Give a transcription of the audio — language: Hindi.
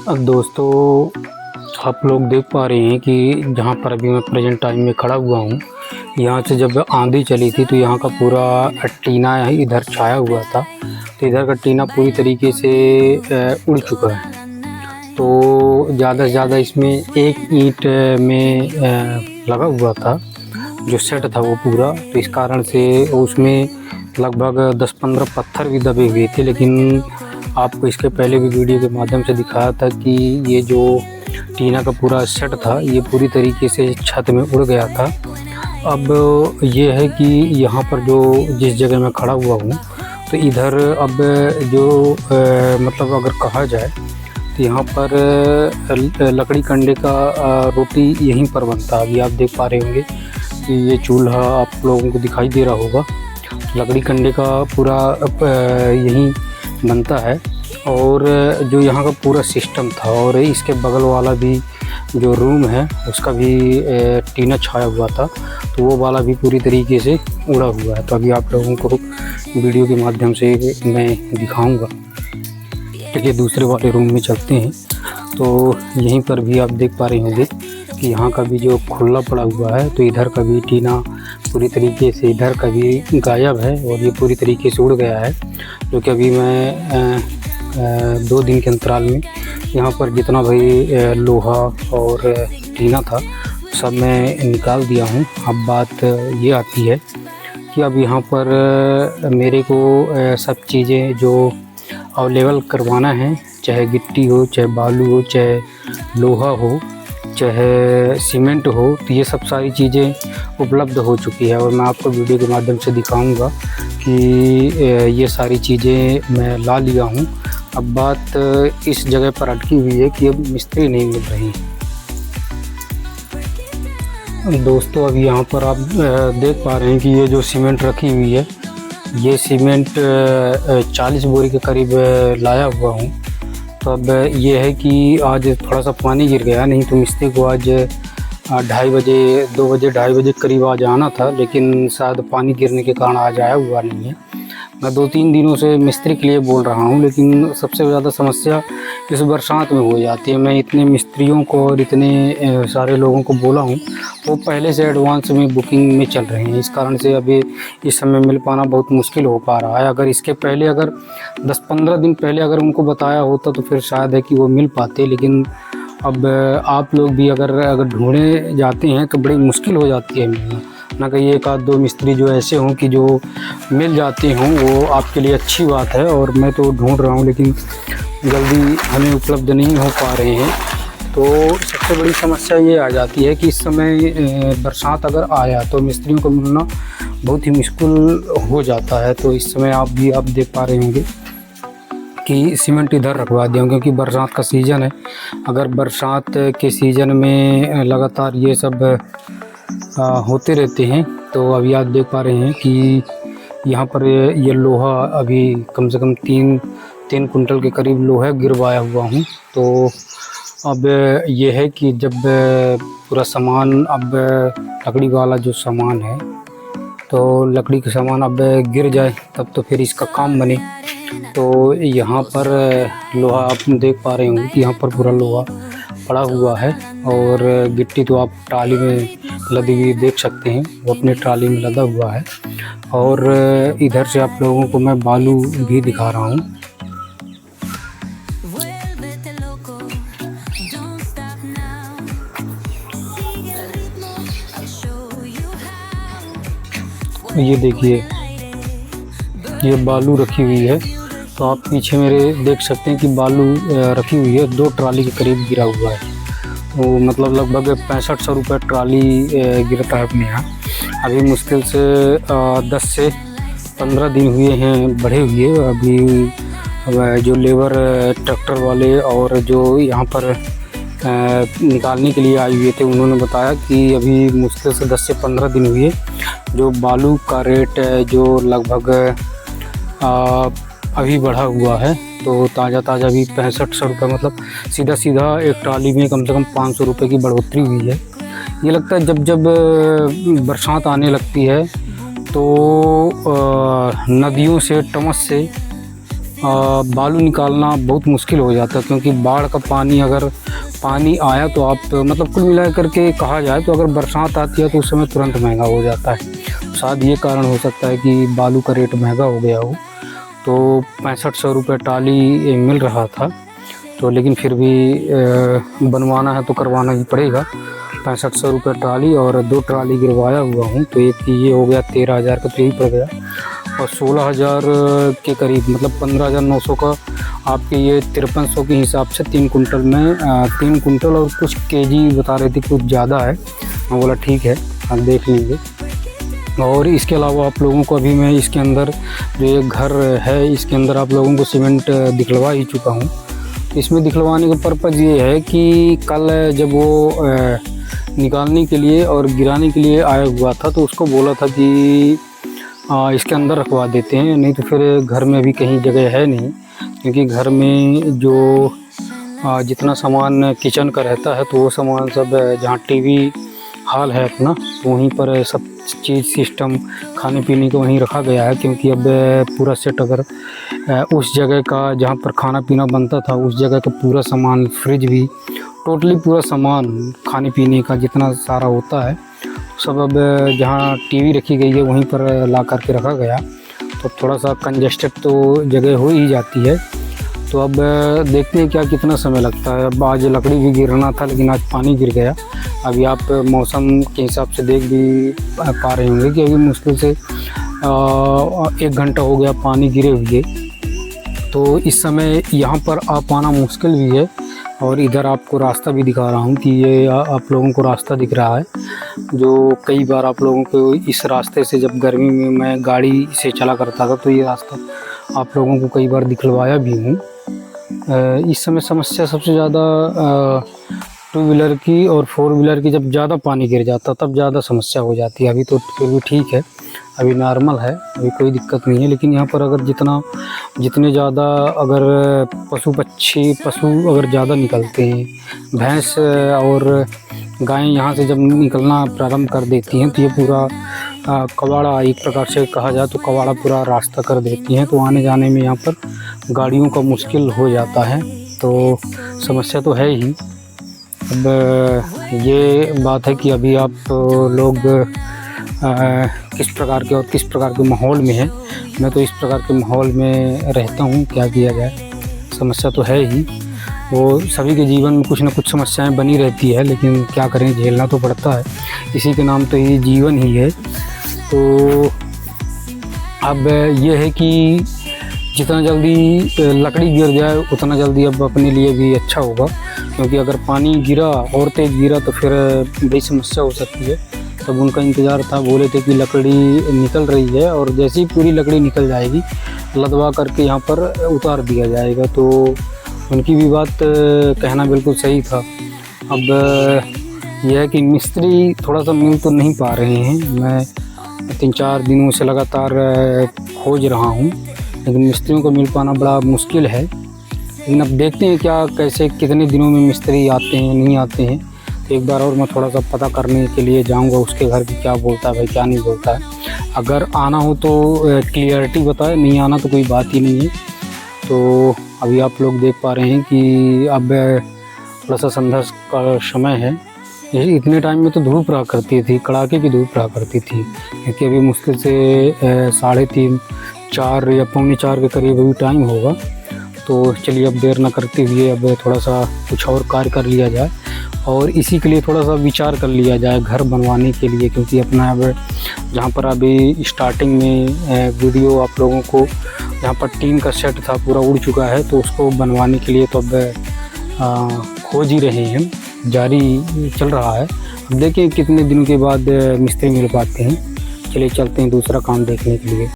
अब दोस्तों, आप लोग देख पा रहे हैं कि जहाँ पर अभी मैं प्रेजेंट टाइम में खड़ा हुआ हूँ, यहाँ से जब आंधी चली थी तो यहाँ का पूरा टीना इधर छाया हुआ था। तो इधर का टीना पूरी तरीके से उड़ चुका है। तो ज़्यादा से ज़्यादा इसमें एक ईंट में लगा हुआ था, जो सेट था वो पूरा। तो इस कारण से उसमें लगभग 10-15 पत्थर भी दबे हुए थे। लेकिन आपको इसके पहले भी वीडियो के माध्यम से दिखाया था कि ये जो टीना का पूरा सेट था ये पूरी तरीके से छत में उड़ गया था। अब ये है कि यहाँ पर जो जिस जगह मैं खड़ा हुआ हूँ, तो इधर अब जो मतलब अगर कहा जाए तो यहाँ पर लकड़ी कंडे का रोटी यहीं पर बनता है। अभी आप देख पा रहे होंगे कि ये चूल्हा आप लोगों को दिखाई दे रहा होगा। लकड़ी कंडे का पूरा यहीं बनता है। और जो यहाँ का पूरा सिस्टम था, और इसके बगल वाला भी जो रूम है उसका भी टीना छाया हुआ था, तो वो वाला भी पूरी तरीके से उड़ा हुआ है। तो अभी आप लोगों को वीडियो के माध्यम से मैं दिखाऊंगा। चलिए दूसरे वाले रूम में चलते हैं। तो यहीं पर भी आप देख पा रहे होंगे कि यहाँ का भी जो खुला पड़ा हुआ है, तो इधर का भी टीना पूरी तरीके से इधर का भी गायब है और ये पूरी तरीके से उड़ गया है। जो कि अभी मैं 2 दिन के अंतराल में यहाँ पर जितना भी लोहा और टीना था सब मैं निकाल दिया हूँ। अब बात ये आती है कि अब यहाँ पर मेरे को सब चीज़ें जो अवेलेबल करवाना है, चाहे गिट्टी हो, चाहे बालू हो, चाहे लोहा हो, चाहे सीमेंट हो, तो ये सब सारी चीज़ें उपलब्ध हो चुकी है। और मैं आपको वीडियो के माध्यम से दिखाऊंगा कि ये सारी चीज़ें मैं ला लिया हूँ। अब बात इस जगह पर अटकी हुई है कि अब मिस्त्री नहीं मिल रही। दोस्तों, अब यहाँ पर आप देख पा रहे हैं कि ये जो सीमेंट रखी हुई है, ये सीमेंट 40 बोरी के करीब लाया हुआ हूँ। तो अब ये है कि आज थोड़ा सा पानी गिर गया, नहीं तो मिस्त्री को आज 2 बजे करीब आज आना था, लेकिन शायद पानी गिरने के कारण आज आया हुआ नहीं है। मैं 2-3 दिनों से मिस्त्री के लिए बोल रहा हूँ, लेकिन सबसे ज़्यादा समस्या इस बरसात में हो जाती है। मैं इतने मिस्त्रियों को और इतने सारे लोगों को बोला हूँ, वो पहले से एडवांस में बुकिंग में चल रहे हैं। इस कारण से अभी इस समय मिल पाना बहुत मुश्किल हो पा रहा है। अगर इसके पहले अगर 10-15 दिन पहले अगर उनको बताया होता तो फिर शायद है कि वो मिल पाते। लेकिन अब आप लोग भी अगर ढूंढने जाते हैं तो बड़ी मुश्किल हो जाती है मिलना। ना कहीं 1-2 मिस्त्री जो ऐसे हों कि जो मिल जाते हों, वो आपके लिए अच्छी बात है। और मैं तो ढूंढ रहा हूँ, लेकिन जल्दी हमें उपलब्ध नहीं हो पा रहे हैं। तो सबसे बड़ी समस्या ये आ जाती है कि इस समय बरसात अगर आया तो मिस्त्रियों को मिलना बहुत ही मुश्किल हो जाता है। तो इस समय आप देख पा रहे होंगे कि सीमेंट इधर रखवा दिया, क्योंकि बरसात का सीज़न है। अगर बरसात के सीज़न में लगातार ये सब होते रहते हैं, तो अभी आप देख पा रहे हैं कि यहाँ पर ये लोहा अभी कम से कम 3 कुंटल के करीब लोहा गिरवाया हुआ हूँ। तो अब ये है कि जब पूरा सामान, अब लकड़ी वाला जो सामान है, तो लकड़ी का सामान अब गिर जाए तब तो फिर इसका काम बने। तो यहाँ पर लोहा आप देख पा रहे होंगे कि यहाँ पर पूरा लोहा पड़ा हुआ है। और गिट्टी तो आप ट्राली में लदी हुई देख सकते हैं, वो अपने ट्राली में लदा हुआ है। और इधर से आप लोगों को मैं बालू भी दिखा रहा हूँ। ये देखिए, ये बालू रखी हुई है। तो आप पीछे मेरे देख सकते हैं कि बालू रखी हुई है, 2 ट्राली के करीब गिरा हुआ है। वो मतलब लगभग 6500 रुपये ट्राली गिरता है अपने यहाँ। अभी मुश्किल से 10 से 15 दिन हुए हैं बढ़े हुए। अभी जो लेबर ट्रैक्टर वाले और जो यहाँ पर निकालने के लिए आए हुए थे, उन्होंने बताया कि अभी मुश्किल से 10 से 15 दिन हुए। जो बालू का रेट जो लगभग अभी बढ़ा हुआ है, तो ताज़ा भी 6500 रुपये, मतलब सीधा एक ट्राली में कम से कम 500 रुपये की बढ़ोतरी हुई है। ये लगता है जब बरसात आने लगती है तो नदियों से, टमस से बालू निकालना बहुत मुश्किल हो जाता है, क्योंकि बाढ़ का पानी अगर पानी आया तो आप मतलब कुल मिला करके कहा जाए तो अगर बरसात आती है तो उस समय तुरंत महंगा हो जाता है। शायद ये कारण हो सकता है कि बालू का रेट महंगा हो गया हो। तो 6500 रुपये ट्राली मिल रहा था, तो लेकिन फिर भी बनवाना है तो करवाना ही पड़ेगा। 6500 रुपये ट्राली और 2 ट्राली गिरवाया हुआ हूँ, तो एक ये हो गया 13,000 का तो यही पड़ गया, और 16,000 के करीब मतलब 15,900 का आपके ये 5300 के हिसाब से 3 कुंटल में 3 कुंटल और कुछ केजी बता रहे थे, कुछ ज़्यादा है। मैं बोला ठीक है, आप देख लीजिए। और इसके अलावा आप लोगों को अभी मैं इसके अंदर जो एक घर है इसके अंदर आप लोगों को सीमेंट दिखलवा ही चुका हूँ। इसमें दिखलवाने का पर्पज़ ये है कि कल जब वो निकालने के लिए और गिराने के लिए आया हुआ था तो उसको बोला था कि इसके अंदर रखवा देते हैं, नहीं तो फिर घर में अभी कहीं जगह है नहीं, क्योंकि घर में जो जितना सामान किचन का रहता है तो वो सामान सब जहाँ टीवी हॉल है अपना तो वहीं पर सब चीज़ सिस्टम खाने पीने को वहीं रखा गया है। क्योंकि अब पूरा सेट अगर उस जगह का जहाँ पर खाना पीना बनता था उस जगह का पूरा सामान, फ्रिज भी टोटली पूरा सामान खाने पीने का जितना सारा होता है सब अब जहाँ टीवी रखी गई है वहीं पर ला करके रखा गया, तो थोड़ा सा कंजेस्टेड तो जगह हो ही जाती है। तो अब देखते हैं क्या कितना समय लगता है। अब आज लकड़ी भी गिरना था लेकिन आज पानी गिर गया। अभी आप मौसम के हिसाब से देख भी पा रहे होंगे कि अभी मुश्किल से 1 घंटा हो गया पानी गिरे हुए, तो इस समय यहाँ पर आ पाना मुश्किल भी है। और इधर आपको रास्ता भी दिखा रहा हूँ कि ये आप लोगों को रास्ता दिख रहा है, जो कई बार आप लोगों को इस रास्ते से जब गर्मी में मैं गाड़ी से चला करता था तो ये रास्ता आप लोगों को कई बार दिखलवाया भी हूँ। इस समय समस्या सबसे ज़्यादा 2 व्हीलर की और 4 व्हीलर की जब ज़्यादा पानी गिर जाता तब ज़्यादा समस्या हो जाती है। अभी तो फिर भी ठीक है, अभी नॉर्मल है, अभी कोई दिक्कत नहीं है। लेकिन यहाँ पर अगर जितने ज़्यादा अगर पशु अगर ज़्यादा निकलते हैं, भैंस और गायें यहाँ से जब निकलना प्रारंभ कर देती हैं तो ये पूरा कबाड़ा, एक प्रकार से कहा जाए तो कबाड़ा पूरा रास्ता कर देती हैं, तो आने जाने में यहाँ पर गाड़ियों का मुश्किल हो जाता है। तो समस्या तो है ही। अब ये बात है कि अभी आप लोग किस प्रकार के और किस प्रकार के माहौल में हैं। मैं तो इस प्रकार के माहौल में रहता हूँ, क्या किया जाए, समस्या तो है ही। वो सभी के जीवन में कुछ ना कुछ समस्याएं बनी रहती है, लेकिन क्या करें, झेलना तो पड़ता है, इसी के नाम तो ये जीवन ही है। तो अब ये है कि जितना जल्दी लकड़ी गिर जाए उतना जल्दी अब अपने लिए भी अच्छा होगा, क्योंकि अगर पानी गिरा और तेज़ गिरा तो फिर बड़ी समस्या हो सकती है। तब उनका इंतज़ार था, बोले थे कि लकड़ी निकल रही है और जैसे ही पूरी लकड़ी निकल जाएगी लदवा करके यहाँ पर उतार दिया जाएगा। तो उनकी भी बात कहना बिल्कुल सही था। अब यह है कि मिस्त्री थोड़ा सा मिल तो नहीं पा रहे हैं। मैं 3-4 दिनों से लगातार खोज रहा हूँ, लेकिन मिस्त्रियों को मिल पाना बड़ा मुश्किल है। लेकिन अब देखते हैं क्या कैसे कितने दिनों में मिस्त्री आते हैं नहीं आते हैं। तो एक बार और मैं थोड़ा सा पता करने के लिए जाऊंगा उसके घर की, क्या बोलता है भाई, क्या नहीं बोलता है। अगर आना हो तो क्लियरिटी बताए, नहीं आना तो कोई बात ही नहीं है। तो अभी आप लोग देख पा रहे हैं कि अब थोड़ा सा संध्या का समय है। इतने टाइम में तो धूप रहा करती थी, कड़ाके की धूप रहा करती थी, क्योंकि अभी मुश्किल से 3:30 4 या 3:45 के करीब अभी टाइम होगा। तो चलिए अब देर ना करते हुए अब थोड़ा सा कुछ और कार्य कर लिया जाए और इसी के लिए थोड़ा सा विचार कर लिया जाए घर बनवाने के लिए। क्योंकि अपना अब जहाँ पर अभी स्टार्टिंग में वीडियो आप लोगों को जहाँ पर टीन का सेट था पूरा उड़ चुका है, तो उसको बनवाने के लिए तो अब खोज ही रहे हैं, जारी चल रहा है। अब देखिए कितने दिनों के बाद मिस्त्री मिल पाते हैं। चलिए चलते हैं दूसरा काम देखने के लिए।